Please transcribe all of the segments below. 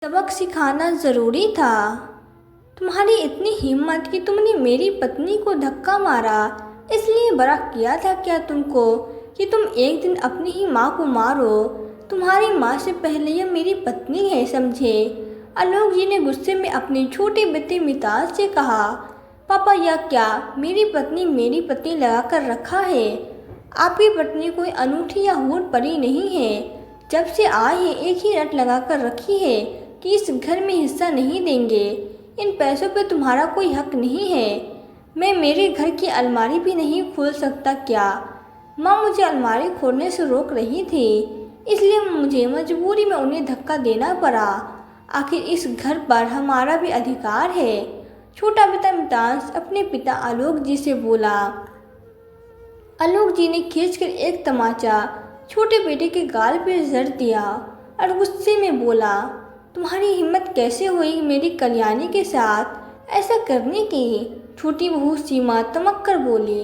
सबक सिखाना ज़रूरी था। तुम्हारी इतनी हिम्मत कि तुमने मेरी पत्नी को धक्का मारा, इसलिए बड़ा किया था क्या तुमको कि तुम एक दिन अपनी ही माँ को मारो। तुम्हारी माँ से पहले यह मेरी पत्नी है, समझे। आलोक जी ने गुस्से में अपने छोटे बेटे मिताज से कहा, पापा यह क्या, मेरी पत्नी लगा कर रखा है। आपकी पत्नी कोई अनूठी या हूर परी नहीं है। जब से आई है एक ही रट लगा कर रखी है कि इस घर में हिस्सा नहीं देंगे। इन पैसों पे तुम्हारा कोई हक नहीं है। मैं मेरे घर की अलमारी भी नहीं खोल सकता क्या। माँ मुझे अलमारी खोलने से रोक रही थी, इसलिए मुझे मजबूरी में उन्हें धक्का देना पड़ा। आखिर इस घर पर हमारा भी अधिकार है। छोटा बेटा मिताज अपने पिता आलोक जी से बोला। आलोक जी ने खींचकर एक तमाचा छोटे बेटे के गाल पर जड़ दिया और गुस्से में बोला, तुम्हारी हिम्मत कैसे हुई मेरी कल्याणी के साथ ऐसा करने की। छोटी बहू सीमा तमक कर बोली,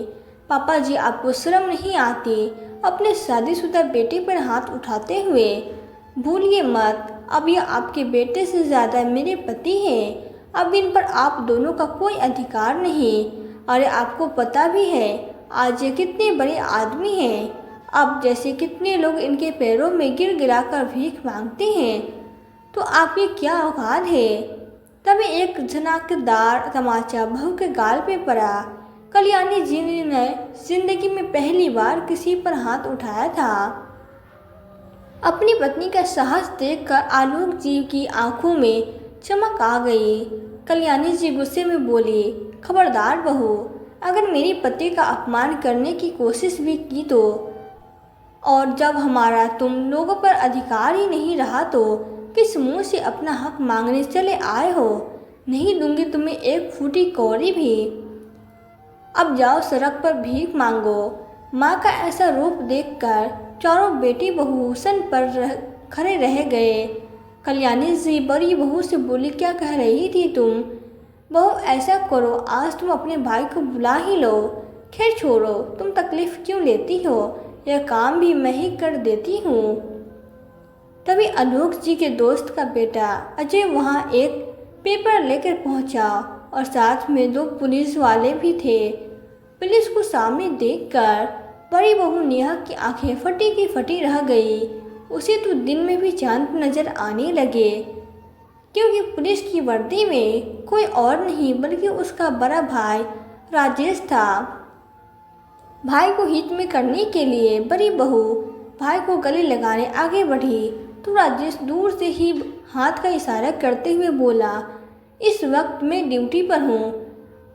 पापा जी आपको शर्म नहीं आती अपने शादीशुदा बेटे पर हाथ उठाते हुए। भूलिए मत, अब यह आपके बेटे से ज़्यादा मेरे पति हैं। अब इन पर आप दोनों का कोई अधिकार नहीं। अरे आपको पता भी है आज ये कितने बड़े आदमी हैं। अब जैसे कितने लोग इनके पैरों में गिर गिरा कर भीख मांगते हैं, तो आपकी क्या औकात है। तभी एक झनाकेदार तमाचा बहू के गाल पे पड़ा। कल्याणी जी ने जिंदगी में पहली बार किसी पर हाथ उठाया था। अपनी पत्नी का साहस देखकर आलोक जी की आंखों में चमक आ गई। कल्याणी जी गुस्से में बोली, खबरदार बहू, अगर मेरे पति का अपमान करने की कोशिश भी की तो, और जब हमारा तुम लोगों पर अधिकार ही नहीं रहा तो किस मुंह से अपना हक मांगने चले आए हो। नहीं दूंगी तुम्हें एक फूटी कौड़ी भी। अब जाओ सड़क पर भीख मांगो। माँ का ऐसा रूप देखकर चारों बेटी बहू सन पर खड़े रह गए। कल्याणी जी बड़ी बहू से बोली, क्या कह रही थी तुम। बहू ऐसा करो, आज तुम अपने भाई को बुला ही लो। खैर छोड़ो, तुम तकलीफ क्यों लेती हो, यह काम भी मैं ही कर देती हूँ। तभी आलोक जी के दोस्त का बेटा अजय वहाँ एक पेपर लेकर पहुँचा और साथ में 2 पुलिस वाले भी थे। पुलिस को सामने देखकर बड़ी बहू नेहा की आंखें फटी की फटी रह गई। उसे तो दिन में भी चांद नजर आने लगे, क्योंकि पुलिस की वर्दी में कोई और नहीं बल्कि उसका बड़ा भाई राजेश था। भाई को हित में करने के लिए बड़ी बहू भाई को गले लगाने आगे बढ़ी तो राजेश दूर से ही हाथ का इशारा करते हुए बोला, इस वक्त मैं ड्यूटी पर हूँ।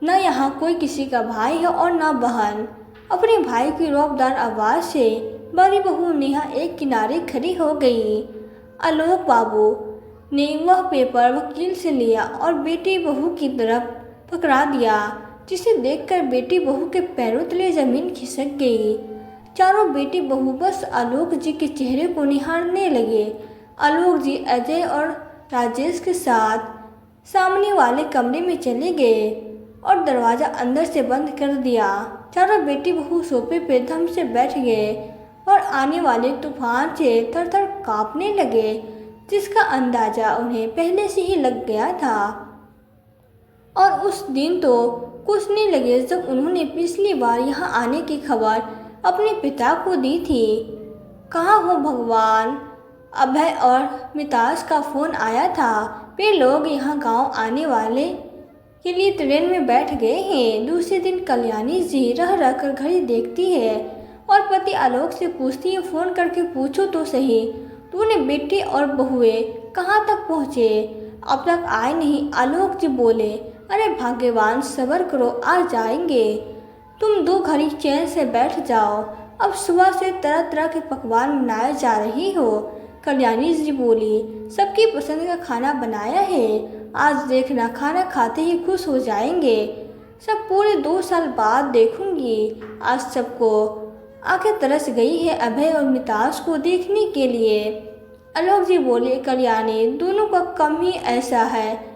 न यहाँ कोई किसी का भाई है और न बहन। अपने भाई की रौबदार आवाज़ से बड़ी बहू नेहा एक किनारे खड़ी हो गई। आलोक बाबू ने वह पेपर वकील से लिया और बेटी बहू की तरफ पकड़ा दिया, जिसे देखकर बेटी बहू के पैरों तले जमीन खिसक गई। चारों बेटी बहू बस आलोक जी के चेहरे को निहारने लगे। आलोक जी अजय और राजेश के साथ सामने वाले कमरे में चले गए और दरवाज़ा अंदर से बंद कर दिया। चारों बेटी बहू सोफे पे धम से बैठ गए और आने वाले तूफान से थर थर काँपने लगे, जिसका अंदाज़ा उन्हें पहले से ही लग गया था। और उस दिन तो कोसने लगे जब उन्होंने पिछली बार यहाँ आने की खबर अपने पिता को दी थी। कहाँ हो भगवान। अभय और मिताज का फ़ोन आया था। वे लोग यहाँ गांव आने वाले के लिए ट्रेन में बैठ गए हैं। दूसरे दिन कल्याणी जी रह रह कर घड़ी देखती है और पति आलोक से पूछती है, फ़ोन करके पूछो तो सही, तूने बेटे और बहुएं कहाँ तक पहुँचे, अब तक आए नहीं। आलोक जी बोले, अरे भाग्यवान, सब्र करो, आ जाएंगे। तुम 2 घड़ी चैन से बैठ जाओ, अब सुबह से तरह तरह के पकवान बनाए जा रही हो। कल्याणी जी बोली, सबकी पसंद का खाना बनाया है, आज देखना खाना खाते ही खुश हो जाएंगे। सब पूरे 2 साल बाद देखूंगी। आज सबको आंखें तरस गई है अभय और मिताज को देखने के लिए। आलोक जी बोले, कल्याणी दोनों का कम ही ऐसा है,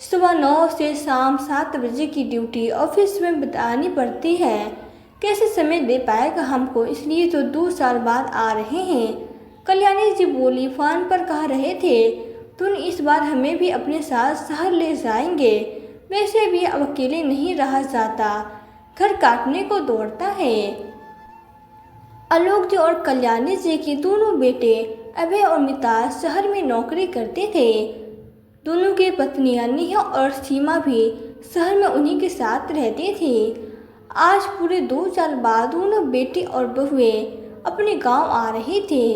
सुबह 9 से शाम 7 बजे की ड्यूटी ऑफिस में बितानी पड़ती है, कैसे समय दे पाएगा हमको, इसलिए तो 2 साल बाद आ रहे हैं। कल्याणी जी बोली, फ़ोन पर कह रहे थे तुम इस बार हमें भी अपने साथ शहर ले जाएंगे। वैसे भी अब अकेले नहीं रहा जाता, घर काटने को दौड़ता है। आलोक जी और कल्याणी जी के दोनों बेटे अभय और मिताज शहर में नौकरी करते थे। दोनों की पत्नियां नेहा और सीमा भी शहर में उन्हीं के साथ रहती थी। आज पूरे 2 साल बाद दोनों बेटी और बहुएं अपने गांव आ रहे थे,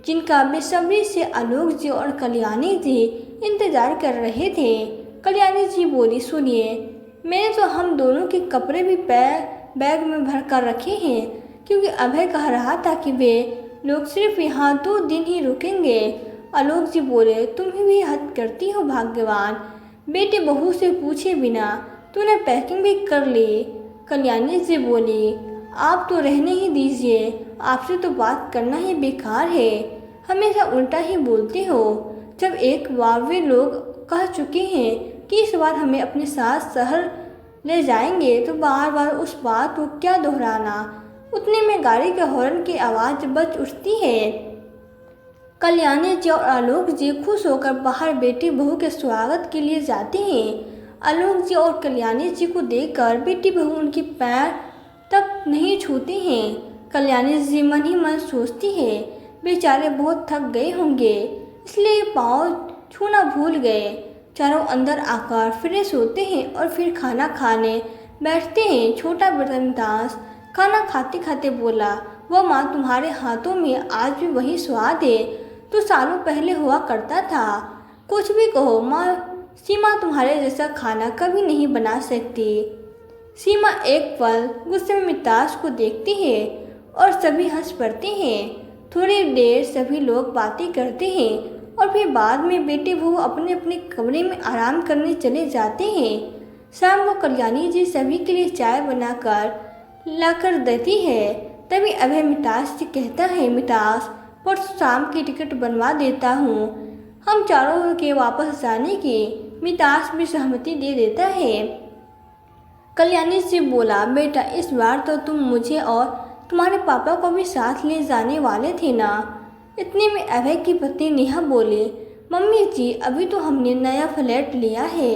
जिनका बेसब्री से आलोक जी और कल्याणी जी इंतजार कर रहे थे। कल्याणी जी बोली, सुनिए, मैंने तो हम दोनों के कपड़े भी बैग में भर कर रखे हैं, क्योंकि अभय कह रहा था कि वे लोग सिर्फ यहाँ 2 दिन ही रुकेंगे। आलोक जी बोले, तुम भी हद करती हो भाग्यवान, बेटे बहू से पूछे बिना तूने पैकिंग भी कर ली। कल्याणी जी बोली, आप तो रहने ही दीजिए, आपसे तो बात करना ही बेकार है, हमेशा उल्टा ही बोलते हो। जब एक बार वे लोग कह चुके हैं कि इस बार हमें अपने साथ शहर ले जाएंगे, तो बार बार उस बात को क्या दोहराना। उतने में गाड़ी के हॉर्न की आवाज़ बज उठती है। कल्याणी जी और आलोक जी खुश होकर बाहर बेटी बहू के स्वागत के लिए जाते हैं। आलोक जी और कल्याणी जी को देखकर बेटी बहू उनके पैर तक नहीं छूते हैं। कल्याणी जी मन ही मन सोचती है, बेचारे बहुत थक गए होंगे, इसलिए पाँव छूना भूल गए। चारों अंदर आकर फ्रेश होते हैं और फिर खाना खाने बैठते हैं। छोटा बेटा मिताज खाना खाते खाते बोला, वह माँ, तुम्हारे हाथों में आज भी वही स्वाद है तो सालों पहले हुआ करता था। कुछ भी कहो माँ, सीमा तुम्हारे जैसा खाना कभी नहीं बना सकती। सीमा एक पल गुस्से में मिताज को देखती है और सभी हंस पड़ते हैं। थोड़ी देर सभी लोग बातें करते हैं और फिर बाद में बेटे बहू अपने अपने कमरे में आराम करने चले जाते हैं। शाम को कल्याणी जी सभी के लिए चाय बनाकर लाकर देती है। तभी अभय मिताज से कहता है, मिताज, परसों शाम की टिकट बनवा देता हूँ हम चारों के वापस जाने की। मिताज भी सहमति दे देता है। कल्याणी से बोला, बेटा, इस बार तो तुम मुझे और तुम्हारे पापा को भी साथ ले जाने वाले थे ना। इतने में अभय की पत्नी नेहा बोले, मम्मी जी, अभी तो हमने नया फ्लैट लिया है,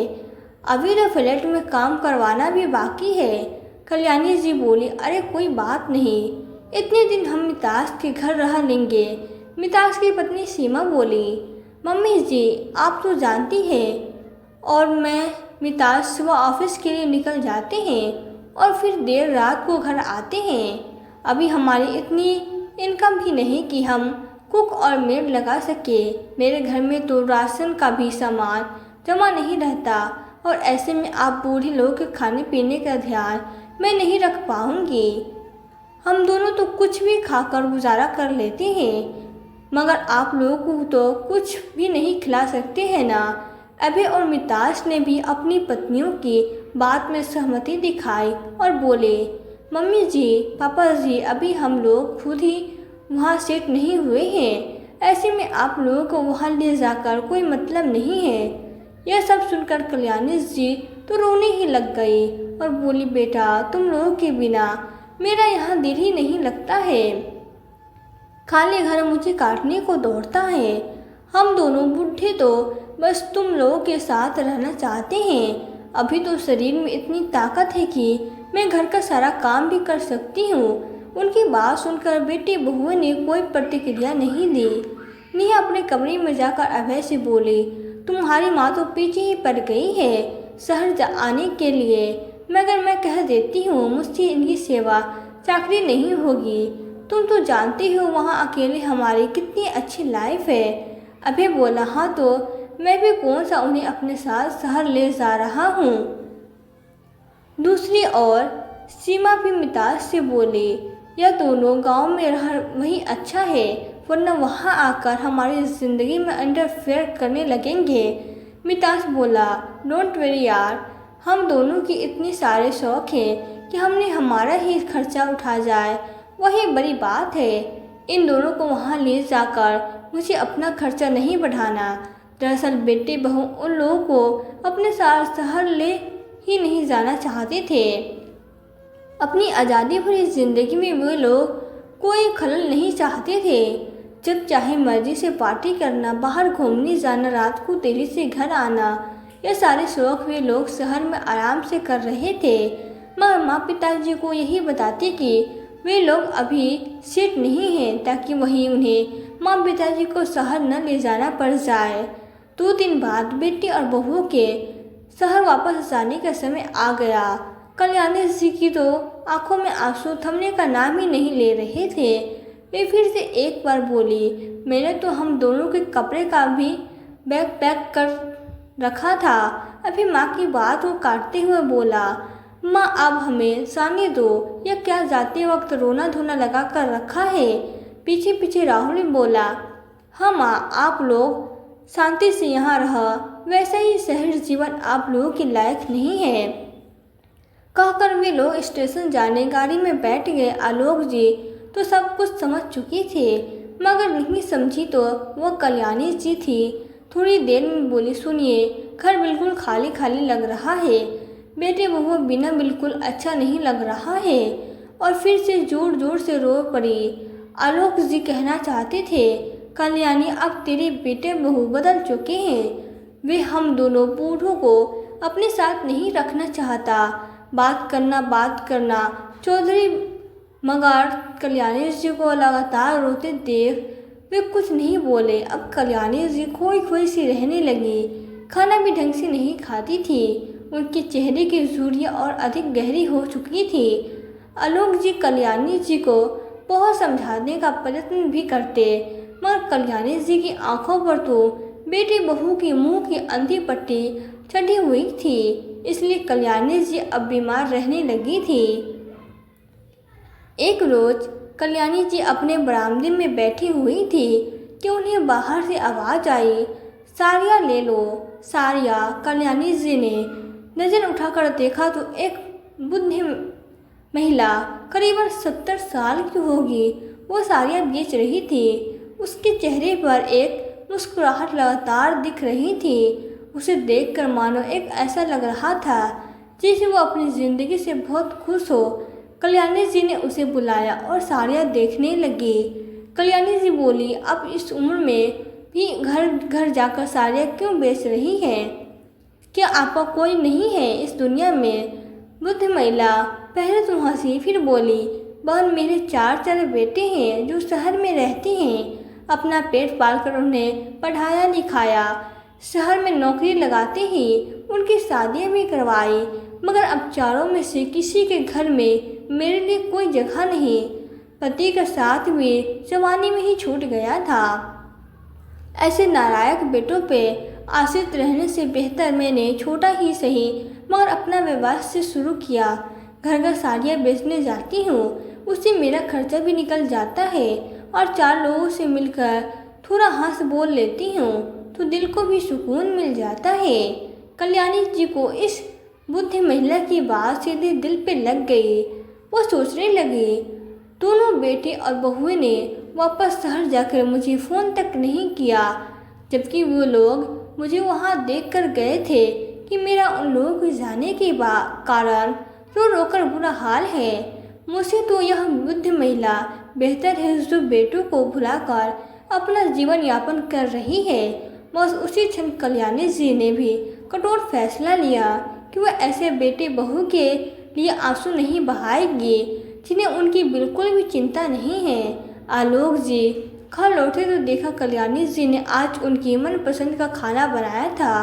अभी तो फ्लैट में काम करवाना भी बाकी है। कल्याणी जी बोली, अरे कोई बात नहीं, इतने दिन हम मिताज के घर रह लेंगे। मिताज की पत्नी सीमा बोली, मम्मी जी, आप तो जानती हैं और मैं मिताज सुबह ऑफिस के लिए निकल जाते हैं और फिर देर रात को घर आते हैं। अभी हमारी इतनी इनकम भी नहीं कि हम कुक और मेड लगा सके। मेरे घर में तो राशन का भी सामान जमा नहीं रहता और ऐसे में आप बूढ़े लोगों के खाने पीने का ध्यान मैं नहीं रख पाऊंगी। हम दोनों तो कुछ भी खाकर गुजारा कर लेते हैं, मगर आप लोगों को तो कुछ भी नहीं खिला सकते हैं ना। अभय और मिताज ने भी अपनी पत्नियों की बात में सहमति दिखाई और बोले, मम्मी जी, पापा जी, अभी हम लोग खुद ही वहाँ सेट नहीं हुए हैं, ऐसे में आप लोगों को वहाँ ले जाकर कोई मतलब नहीं है। यह सब सुनकर कल्याणी जी तो रोने ही लग गई और बोली, बेटा, तुम लोगों के बिना मेरा यहाँ दिल ही नहीं लगता है, खाली घर मुझे काटने को दौड़ता है। हम दोनों बूढ़े तो बस तुम लोगों के साथ रहना चाहते हैं। अभी तो शरीर में इतनी ताकत है कि मैं घर का सारा काम भी कर सकती हूँ। उनकी बात सुनकर बेटी बहुओं ने कोई प्रतिक्रिया नहीं दी। नेहा अपने कमरे में जाकर अभय से बोली, तुम्हारी माँ तो पीछे ही पड़ गई है शहर आने के लिए, मगर मैं कह देती हूँ मुझसे इनकी सेवा चाकरी नहीं होगी। तुम तो जानते हो वहाँ अकेले हमारी कितनी अच्छी लाइफ है। अभय बोला, हाँ तो मैं भी कौन सा उन्हें अपने साथ शहर ले जा रहा हूँ। दूसरी ओर सीमा भी मिताज से बोली, यह दोनों गांव में रह वही अच्छा है, वरना वहाँ आकर हमारी ज़िंदगी में इंटरफेयर करने लगेंगे। मिताज बोला, डोंट वरी यार, हम दोनों की इतनी सारे शौक़ हैं कि हमने हमारा ही खर्चा उठा जाए, वही बड़ी बात है। इन दोनों को वहाँ ले जाकर मुझे अपना खर्चा नहीं बढ़ाना। दरअसल बेटे बहू उन लोगों को अपने साथ शहर ले ही नहीं जाना चाहते थे। अपनी आज़ादी भरी ज़िंदगी में वे लोग कोई खलल नहीं चाहते थे। जब चाहे मर्जी से पार्टी करना, बाहर घूमने जाना, रात को देरी से घर आना, ये सारे शौक वे लोग शहर में आराम से कर रहे थे। मगर माँ पिताजी को यही बताते कि वे लोग अभी सेट नहीं हैं, ताकि वहीं उन्हें माँ पिताजी को शहर न ले जाना पड़ जाए। 2 दिन बाद बेटी और बहू के शहर वापस जाने का समय आ गया। कल्याणी जी की तो आंखों में आंसू थमने का नाम ही नहीं ले रहे थे। वे फिर से एक बार बोली, मैंने तो हम दोनों के कपड़े का भी बैग पैक कर रखा था। अभी माँ की बात को काटते हुए बोला, माँ अब हमें जाने दो, या क्या जाते वक्त रोना धोना लगा कर रखा है। पीछे पीछे राहुल बोला, हाँ माँ, आप लोग शांति से यहाँ रह, वैसा ही शहर जीवन आप लोगों के लायक नहीं है। कहकर वे लोग स्टेशन जाने गाड़ी में बैठ गए। आलोक जी तो सब कुछ समझ चुकी थे, मगर नहीं समझी तो वह कल्याणी जी थी। थोड़ी देर में बोली, सुनिए, घर बिल्कुल खाली खाली लग रहा है। बेटे बहू बिना बिल्कुल अच्छा नहीं लग रहा है। और फिर से जोर जोर से रो पड़ी। आलोक जी कहना चाहते थे, कल्याणी अब तेरे बेटे बहू बदल चुके हैं। वे हम दोनों बूढ़ों को अपने साथ नहीं रखना चाहता। बात करना। चौधरी मगर कल्याणी जी को लगातार रोते देख वे कुछ नहीं बोले। अब कल्याणी जी खोई खोई सी रहने लगी। खाना भी ढंग से नहीं खाती थी। उनके चेहरे की झुर्रियाँ और अधिक गहरी हो चुकी थी। आलोक जी कल्याणी जी को बहुत समझाने का प्रयत्न भी करते, मगर कल्याणी जी की आंखों पर तो बेटी बहू की मुंह की अंधी पट्टी चढ़ी हुई थी। इसलिए कल्याणी जी अब बीमार रहने लगी थी। एक रोज कल्याणी जी अपने बरामदे में बैठी हुई थी कि उन्हें बाहर से आवाज़ आई, सारिया ले लो। सारिया। कल्याणी जी ने नज़र उठाकर देखा तो एक बुढ़ी महिला करीबन 70 साल की होगी वो सारिया बेच रही थी। उसके चेहरे पर एक मुस्कुराहट लगातार दिख रही थी। उसे देखकर मानो एक ऐसा लग रहा था जैसे वो अपनी ज़िंदगी से बहुत खुश हो। कल्याणी जी ने उसे बुलाया और सारिया देखने लगी। कल्याणी जी बोली, अब इस उम्र में भी घर घर जाकर सारिया क्यों बेच रही है? क्या आपका कोई नहीं है इस दुनिया में? वृद्ध महिला पहले तो हंसी, फिर बोली, बहन, मेरे 4 बेटे हैं जो शहर में रहते हैं। अपना पेट पालकर उन्हें पढ़ाया लिखाया, शहर में नौकरी लगाते ही उनकी शादियाँ भी करवाई, मगर अब चारों में से किसी के घर में मेरे लिए कोई जगह नहीं। पति का साथ भी जवानी में ही छूट गया था। ऐसे नालायक बेटों पे आश्रित रहने से बेहतर मैंने छोटा ही सही मगर अपना व्यवसाय शुरू किया। घर घर साड़ियाँ बेचने जाती हूँ, उससे मेरा खर्चा भी निकल जाता है और 4 लोगों से मिलकर थोड़ा हंस बोल लेती हूँ तो दिल को भी सुकून मिल जाता है। कल्याणी जी को इस बुद्ध महिला की बात सीधे दिल पे लग गई। वो सोचने लगी, दोनों बेटे और बहुएं ने वापस शहर जाकर मुझे फ़ोन तक नहीं किया, जबकि वो लोग मुझे वहाँ देखकर गए थे कि मेरा उन लोगों के जाने के कारण रो रो कर बुरा हाल है। मुझसे तो यह वृद्ध महिला बेहतर है जो बेटों को भुलाकर अपना जीवन यापन कर रही है। बस उसी क्षण कल्याणी जी ने भी कठोर फैसला लिया कि वह ऐसे बेटे बहू के लिए आंसू नहीं बहाएगी जिन्हें उनकी बिल्कुल भी चिंता नहीं है। आलोक जी घर लौटे तो देखा कल्याणी जी ने आज उनकी मनपसंद का खाना बनाया था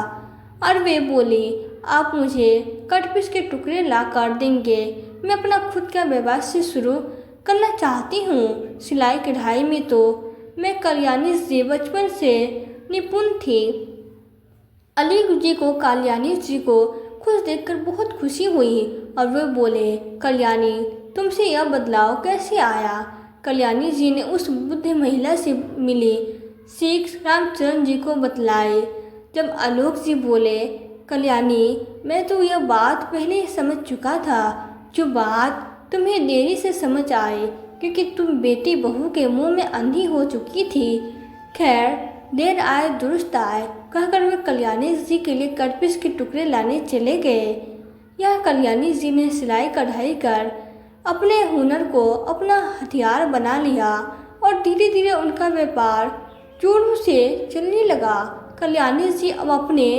और वे बोली, आप मुझे कटपीस के टुकड़े ला कर देंगे? मैं अपना खुद का व्यवसाय शुरू करना चाहती हूँ। सिलाई कढ़ाई में तो मैं कल्याणी जी बचपन से निपुण थी। आलोक जी को कल्याणी जी को खुश देखकर बहुत खुशी हुई और वे बोले, कल्याणी, तुमसे यह बदलाव कैसे आया? कल्याणी जी ने उस बुद्ध महिला से मिली सीख रामचंद्र जी को बतलाई। जब आलोक जी बोले, कल्याणी, मैं तो यह बात पहले समझ चुका था, जो बात तुम्हें देरी से समझ आई क्योंकि तुम बेटी बहू के मुंह में अंधी हो चुकी थी। खैर, देर आए दुरुस्त आए, कहकर वे कल्याणी जी के लिए कटपीस के टुकड़े लाने चले गए। यह कल्याणी जी ने सिलाई कढ़ाई कर अपने हुनर को अपना हथियार बना लिया और धीरे धीरे उनका व्यापार जोरों से चलने लगा। कल्याणी जी अब अपने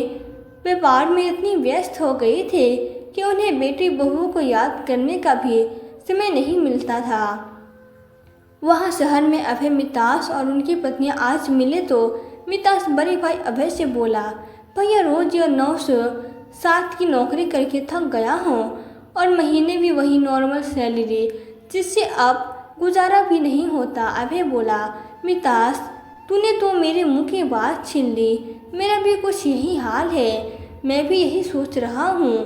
व्यापार में इतनी व्यस्त हो गए थे कि उन्हें बेटी बहुओं को याद करने का भी समय नहीं मिलता था। वहाँ शहर में अभय मितास और उनकी पत्नियां आज मिले तो मितास बड़े भाई अभय से बोला, भैया रोज यह 907 की नौकरी करके थक गया हूँ और महीने भी वही नॉर्मल सैलरी, जिससे अब गुजारा भी नहीं होता। अभय बोला, मितास तूने तो मेरे मुंह की बात छीन ली, मेरा भी कुछ यही हाल है। मैं भी यही सोच रहा हूँ,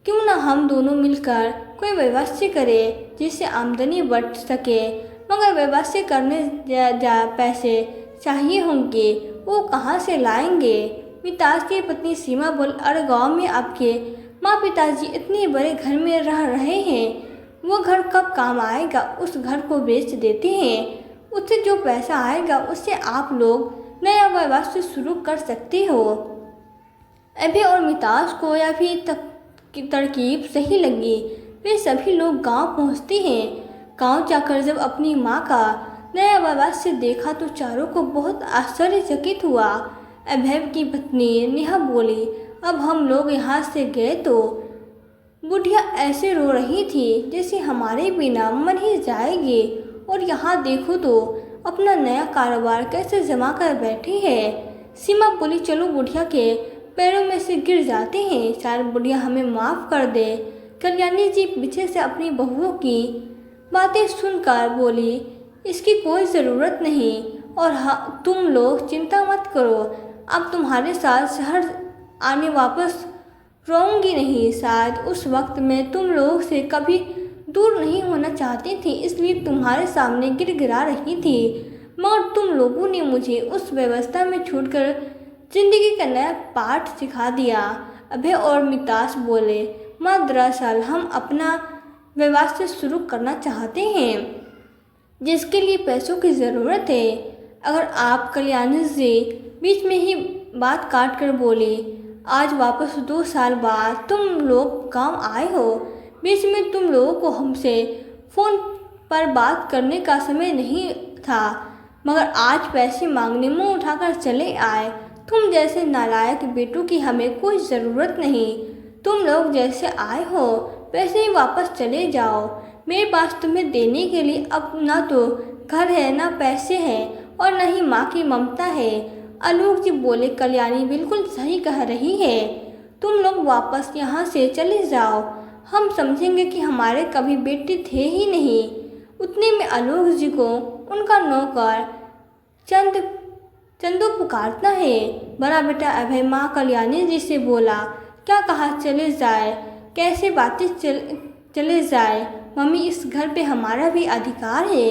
क्यों ना हम दोनों मिलकर कोई व्यवसाय करें जिससे आमदनी बढ़ सके, मगर व्यवसाय करने पैसे चाहिए होंगे, वो कहाँ से लाएंगे। मितास की पत्नी सीमा बोल, अरे गाँव में आपके माँ पिताजी इतने बड़े घर में रह रहे हैं, वो घर कब काम आएगा। उस घर को बेच देते हैं, उससे जो पैसा आएगा उससे आप लोग नया व्यवसाय शुरू कर सकते हो। अभय और मितास को यह भी तरकीब सही लगी। वे सभी लोग गांव पहुंचते हैं। गांव जाकर जब अपनी माँ का नया व्यवसाय देखा तो चारों को बहुत आश्चर्यचकित हुआ। अभय की पत्नी नेहा बोली, अब हम लोग यहाँ से गए तो बुढ़िया ऐसे रो रही थी जैसे हमारे बिना मर ही जाएगी, और यहाँ देखो तो अपना नया कारोबार कैसे जमा कर बैठी है। सीमा बोली, चलो बुढ़िया के पैरों में से गिर जाते हैं, शायद बुढ़िया हमें माफ़ कर दे। कल्याणी जी पीछे से अपनी बहुओं की बातें सुनकर बोली, इसकी कोई ज़रूरत नहीं, और हाँ तुम लोग चिंता मत करो, अब तुम्हारे साथ शहर आने वापस रहूँगी नहीं। शायद उस वक्त मैं तुम लोगों से कभी दूर नहीं होना चाहती थी, इसलिए तुम्हारे सामने गिड़गिड़ा रही थी, मगर तुम लोगों ने मुझे उस व्यवस्था में छूटकर जिंदगी का नया पाठ सिखा दिया। अभय और मितास बोले, माँ दरअसल हम अपना व्यवसाय शुरू करना चाहते हैं जिसके लिए पैसों की ज़रूरत है। अगर आप कल्याणी जी बीच में ही बात काट कर बोले, आज वापस 2 साल बाद तुम लोग गांव आए हो, बीच में तुम लोगों को हमसे फ़ोन पर बात करने का समय नहीं था, मगर आज पैसे मांगने मुंह उठाकर चले आए। तुम जैसे नालायक बेटों की हमें कोई ज़रूरत नहीं, तुम लोग जैसे आए हो वैसे ही वापस चले जाओ। मेरे पास तुम्हें देने के लिए अब ना तो घर है, ना पैसे हैं, और न ही माँ की ममता है। आलोक जी बोले, कल्याणी बिल्कुल सही कह रही है, तुम लोग वापस यहाँ से चले जाओ, हम समझेंगे कि हमारे कभी बेटे थे ही नहीं। उतने में आलोक जी को उनका नौकर चंदू पुकारता है। बड़ा बेटा अभय माँ कल्याणी जी से बोला, क्या कहा चले जाए, कैसे बातें चले जाए। मम्मी, इस घर पे हमारा भी अधिकार है,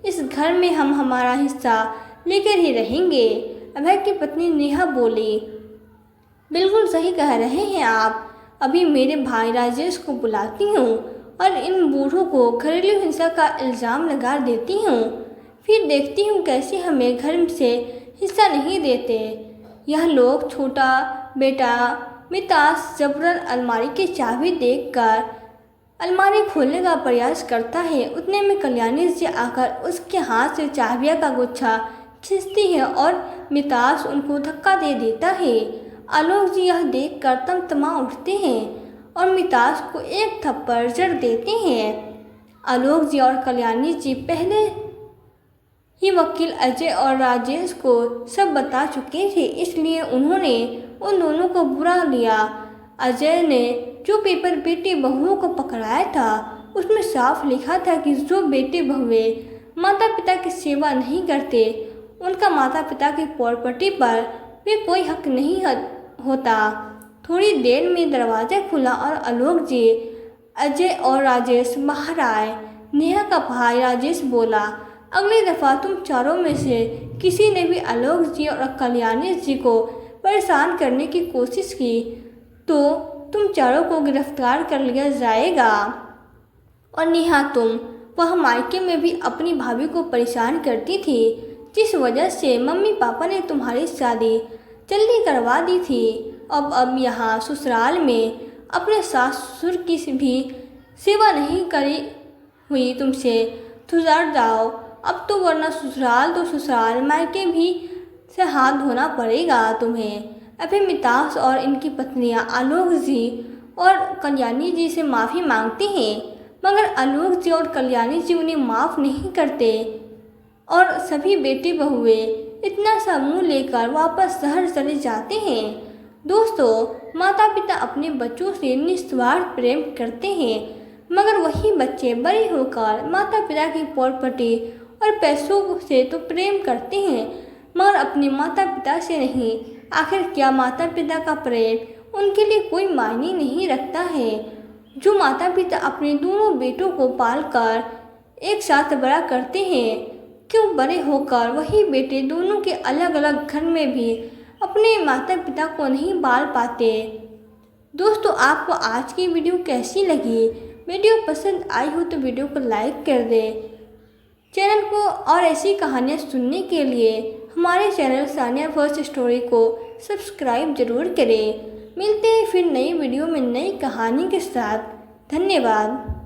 इस घर में हम हमारा हिस्सा लेकर ही रहेंगे। अभय की पत्नी नेहा बोली, बिल्कुल सही कह रहे हैं आप, अभी मेरे भाई राजेश को बुलाती हूँ और इन बूढ़ों को घरेलू हिंसा का इल्ज़ाम लगा देती हूँ, फिर देखती हूँ कैसे हमें घर से हिस्सा नहीं देते। यह लोग छोटा बेटा मितास जबरन अलमारी की चाबी देखकर अलमारी खोलने का प्रयास करता है। उतने में कल्याणी जी आकर उसके हाथ से चाबियां का गुच्छा खींचती है और मितास उनको धक्का दे देता है। आलोक जी यह देखकर तमतमा उठते हैं और मितास को एक थप्पड़ जड़ देते हैं। आलोक जी और कल्याणी जी पहले ही वकील अजय और राजेश को सब बता चुके थे, इसलिए उन्होंने उन दोनों को बुरा लिया। अजय ने जो पेपर बेटी बहुओं को पकड़ाया था उसमें साफ लिखा था कि जो बेटे बहुए माता पिता की सेवा नहीं करते उनका माता पिता की प्रॉपर्टी पर भी कोई हक नहीं होता। थोड़ी देर में दरवाज़ा खुला और आलोक जी, अजय और राजेश बाहर आए। नेहा का भाई राजेश बोला, अगली दफ़ा तुम चारों में से किसी ने भी आलोक जी और कल्याणी जी को परेशान करने की कोशिश की तो तुम चारों को गिरफ्तार कर लिया जाएगा। और नेहा, तुम वह मायके में भी अपनी भाभी को परेशान करती थी, जिस वजह से मम्मी पापा ने तुम्हारी शादी जल्दी करवा दी थी। अब यहाँ ससुराल में अपने सास ससुर की भी सेवा नहीं करी हुई तुमसे, सुधर जाओ अब तो, वरना ससुराल तो ससुराल, मायके भी से हाथ धोना पड़ेगा तुम्हें। अभी मितास और इनकी पत्नियां आलोक जी और कल्याणी जी से माफ़ी मांगते हैं, मगर आलोक जी और कल्याणी जी उन्हें माफ़ नहीं करते और सभी बेटे बहुए इतना सा मुँह लेकर वापस शहर चले जाते हैं। दोस्तों, माता पिता अपने बच्चों से निस्वार्थ प्रेम करते हैं, मगर वही बच्चे बड़े होकर माता पिता की प्रॉपर्टी और पैसों से तो प्रेम करते हैं, मगर अपने माता पिता से नहीं। आखिर क्या माता पिता का प्रेम उनके लिए कोई मायने नहीं रखता है? जो माता पिता अपने दोनों बेटों को पालकर एक साथ बड़ा करते हैं, क्यों बड़े होकर वही बेटे दोनों के अलग अलग घर में भी अपने माता पिता को नहीं पाल पाते? दोस्तों, आपको आज की वीडियो कैसी लगी? वीडियो पसंद आई हो तो वीडियो को लाइक कर दें। चैनल को और ऐसी कहानियाँ सुनने के लिए हमारे चैनल सानिया फर्स्ट स्टोरी को सब्सक्राइब जरूर करें। मिलते हैं फिर नई वीडियो में नई कहानी के साथ। धन्यवाद।